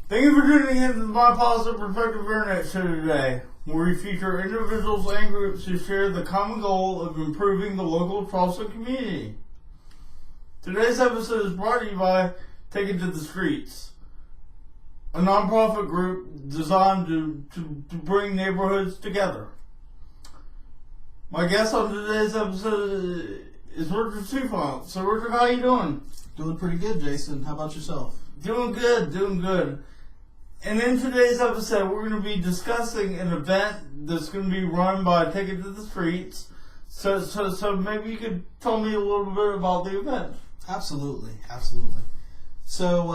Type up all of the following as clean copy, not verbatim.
Thank you for tuning in to my Positive Perspective Internet Show today, where we feature individuals and groups who share the common goal of improving the local Charleston community. Today's episode is brought to you by Take It to the Streets, a nonprofit group designed to bring neighborhoods together. My guest on today's episode is Richard Sufont. So Richard, how you doing? Doing pretty good, Jason. How about yourself? Doing good. And in today's episode, we're going to be discussing an event that's going to be run by Take It to the Streets. So maybe you could tell me a little bit about the event. Absolutely. So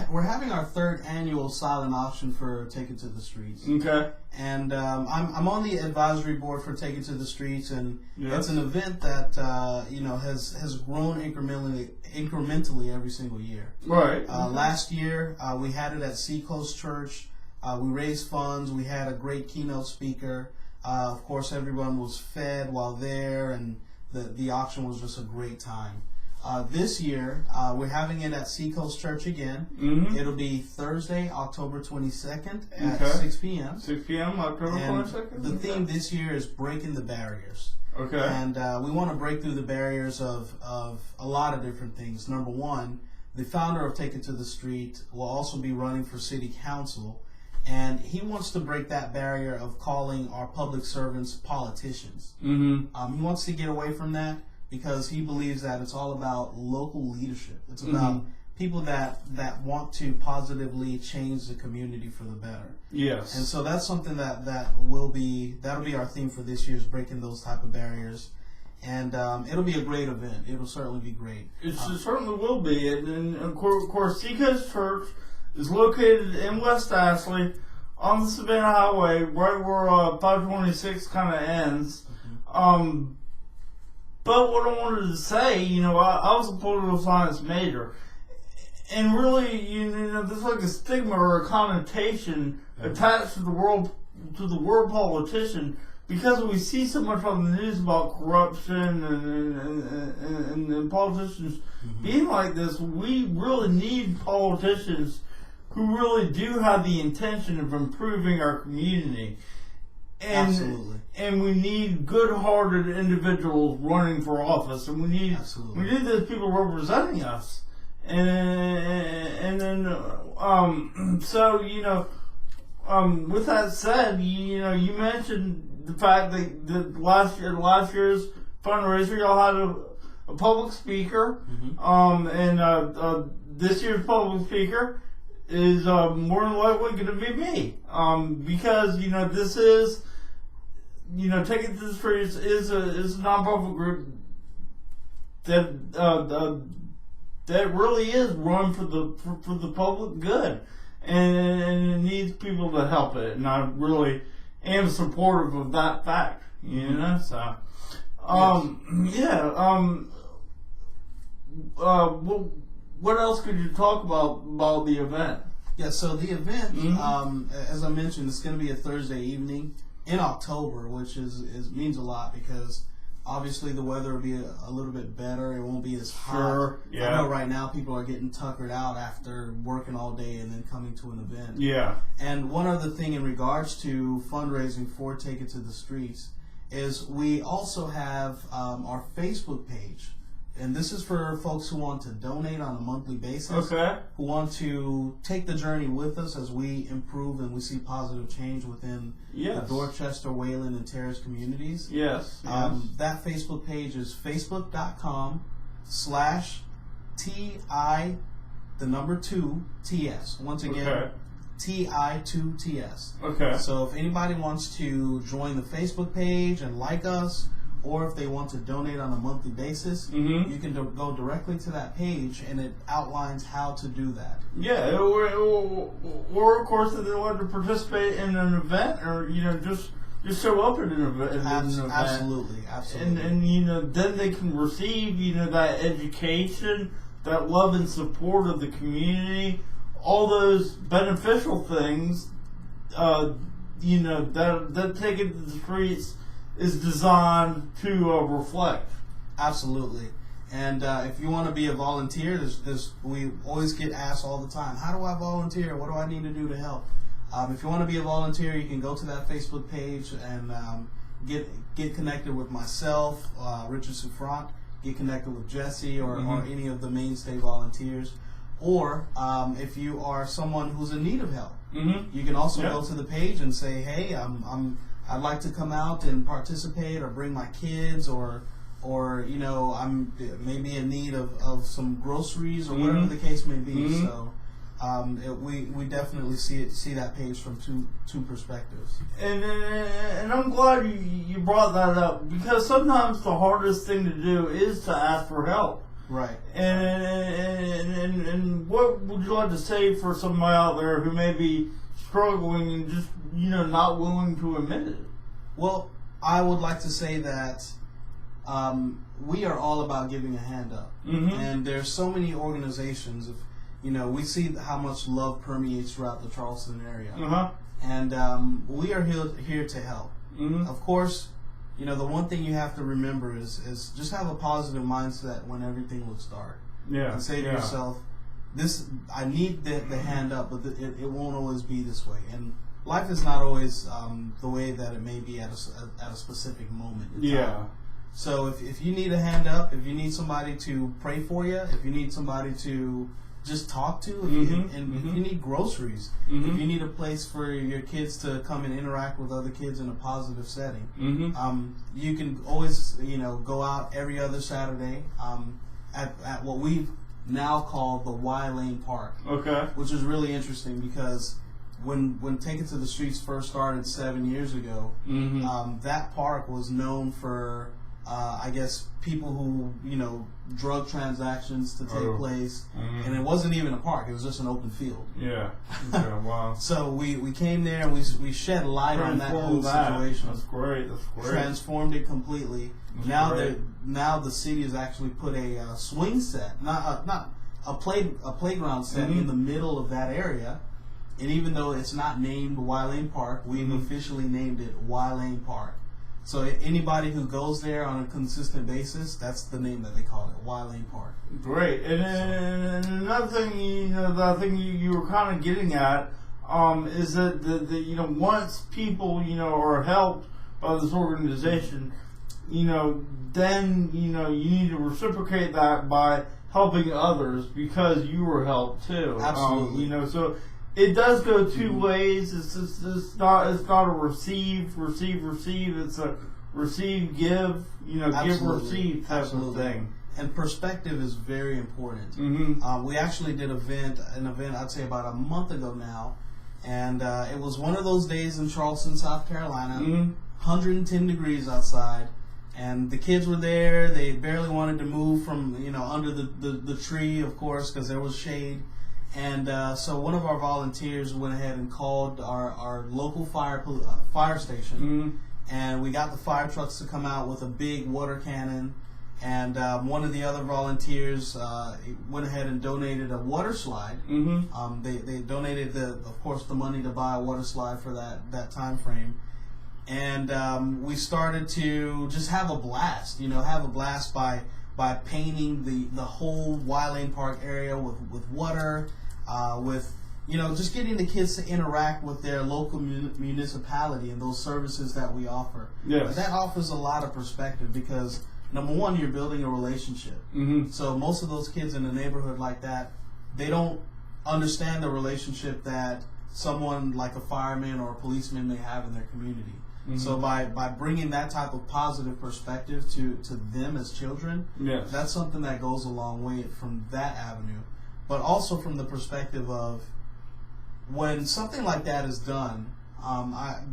we're having our third annual silent auction for Take It to the Streets. Okay. And I'm on the advisory board for Take It to the Streets, and Yes. it's an event that has grown incrementally every single year. Right. Last year we had it at Seacoast Church. We raised funds. We had a great keynote speaker. Of course, everyone was fed while there, and the auction was just a great time. This year, we're having it at Seacoast Church again. Mm-hmm. It'll be Thursday, October 22nd at Okay. 6 p.m. 6 p.m. October And 22nd? the theme this year is breaking the barriers. Okay. And we want to break through the barriers of a lot of different things. Number one, the founder of Take It to the Street will also be running for city council, and he wants to break that barrier of calling our public servants politicians. Mm-hmm. He wants to get away from that, because he believes that it's all about local leadership. It's about people that want to positively change the community for the better. Yes. And so that's something that'll be our theme for this year's breaking those type of barriers. And it'll be a great event. It'll certainly be great. It certainly will be. And of course, Seacoast Church is located in West Ashley on the Savannah Highway, right where 526 kind of ends. But what I wanted to say, I was a political science major, and really, there's like a stigma or a connotation attached to the word politician, because we see so much on the news about corruption and politicians being like this. We really need politicians who really do have the intention of improving our community. Absolutely. And we need good-hearted individuals running for office, and we need those people representing us. And then with that said, you mentioned the fact that last year's fundraiser, y'all had a public speaker, and this year's public speaker is more than likely going to be me, because this is. Take It to the Streets is a nonprofit group that really is run for the public good, and it needs people to help it. And I really am supportive of that fact. So what else could you talk about the event? Yeah. So the event, as I mentioned, it's going to be a Thursday evening in October, which means a lot, because obviously the weather will be a little bit better. It won't be as hot. Sure, yeah. I know right now people are getting tuckered out after working all day and then coming to an event. Yeah. And one other thing in regards to fundraising for Take It to the Streets is we also have our Facebook page. And this is for folks who want to donate on a monthly basis. Okay. Who want to take the journey with us as we improve and we see positive change within the Dorchester, Wayland, and Terrace communities. Yes. That Facebook page is facebook.com/TI2TS. Once again, TI2TS. Okay. So if anybody wants to join the Facebook page and like us, or if they want to donate on a monthly basis, you can go directly to that page, and it outlines how to do that. Yeah, or of course, if they want to participate in an event, or just show up at an event. Absolutely. And then they can receive that education, that love and support of the community, all those beneficial things. That Take It to the Streets is designed to reflect. Absolutely. And if you want to be a volunteer, we always get asked all the time, how do I volunteer? What do I need to do to help? If you want to be a volunteer, you can go to that Facebook page and get connected with myself, Richard Souffrant, get connected with Jesse or any of the mainstay volunteers. Or if you are someone who's in need of help, you can also go to the page and say, hey, I'd like to come out and participate or bring my kids or I'm maybe in need of some groceries or whatever the case may be. So we definitely see that page from two perspectives. And I'm glad you brought that up, because sometimes the hardest thing to do is to ask for help. Right. And what would you like to say for somebody out there who may be struggling and just not willing to admit it? Well, I would like to say that we are all about giving a hand up, and there's so many organizations. We see how much love permeates throughout the Charleston area, and we are here to help. Of course, the one thing you have to remember is just have a positive mindset when everything looks dark. And say to yourself, I need the hand up, but it won't always be this way. And life is not always the way that it may be at a specific moment in time. So if you need a hand up, if you need somebody to pray for you, if you need somebody to just talk to, if you need groceries, if you need a place for your kids to come and interact with other kids in a positive setting, you can always go out every other Saturday at what we've now called the Y Lane Park. Okay. Which is really interesting because when Take It to the Streets first started 7 years ago, that park was known for I guess people who drug transactions to take place, and it wasn't even a park; it was just an open field. Wow. So we came there and we shed light on that whole situation. That's great. Transformed it completely. Now the city has actually put a swing set, not a playground set in the middle of that area. And even though it's not named Y Lane Park, we've officially named it Y Lane Park. So anybody who goes there on a consistent basis, that's the name that they call it, Y Lane Park. Great. And another thing, that I think you were kind of getting at, is that once people, are helped by this organization, then, you need to reciprocate that by helping others because you were helped too. Absolutely. So it does go two ways. It's not a receive. It's a receive, give. Give, receive type of thing. And perspective is very important. We actually did an event I'd say about a month ago now, and it was one of those days in Charleston, South Carolina, 110 degrees outside, and the kids were there. They barely wanted to move from under the tree, of course, because there was shade. And so one of our volunteers went ahead and called our local fire station, and we got the fire trucks to come out with a big water cannon. And one of the other volunteers went ahead and donated a water slide. They donated of course, the money to buy a water slide for that time frame. And we started to just have a blast. By painting the whole Y Lane Park area with water. With just getting the kids to interact with their local municipality and those services that we offer. Yes. That offers a lot of perspective because, number one, you're building a relationship. So most of those kids in a neighborhood like that, they don't understand the relationship that someone like a fireman or a policeman may have in their community. So by bringing that type of positive perspective to them as children, that's something that goes a long way from that avenue. But also from the perspective of when something like that is done,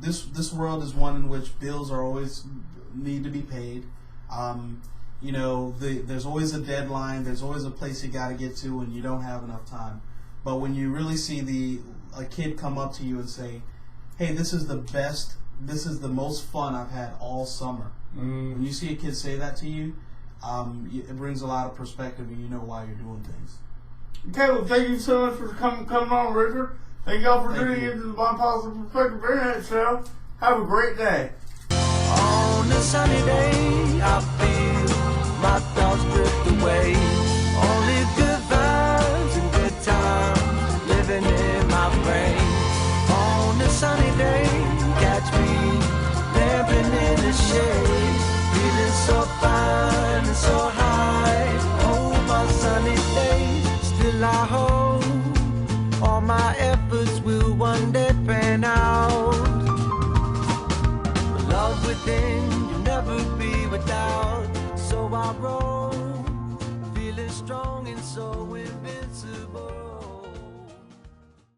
this world is one in which bills are always need to be paid. There's always a deadline. There's always a place you got to get to, and you don't have enough time. But when you really see a kid come up to you and say, "Hey, this is the best. This is the most fun I've had all summer." When you see a kid say that to you, it brings a lot of perspective, and you know why you're doing things. Okay, well, thank you so much for coming on, Richard. Thank y'all for tuning into the My Positive Perspective Internet Show. Have a great day. On a sunny day, I feel my thoughts drift away. so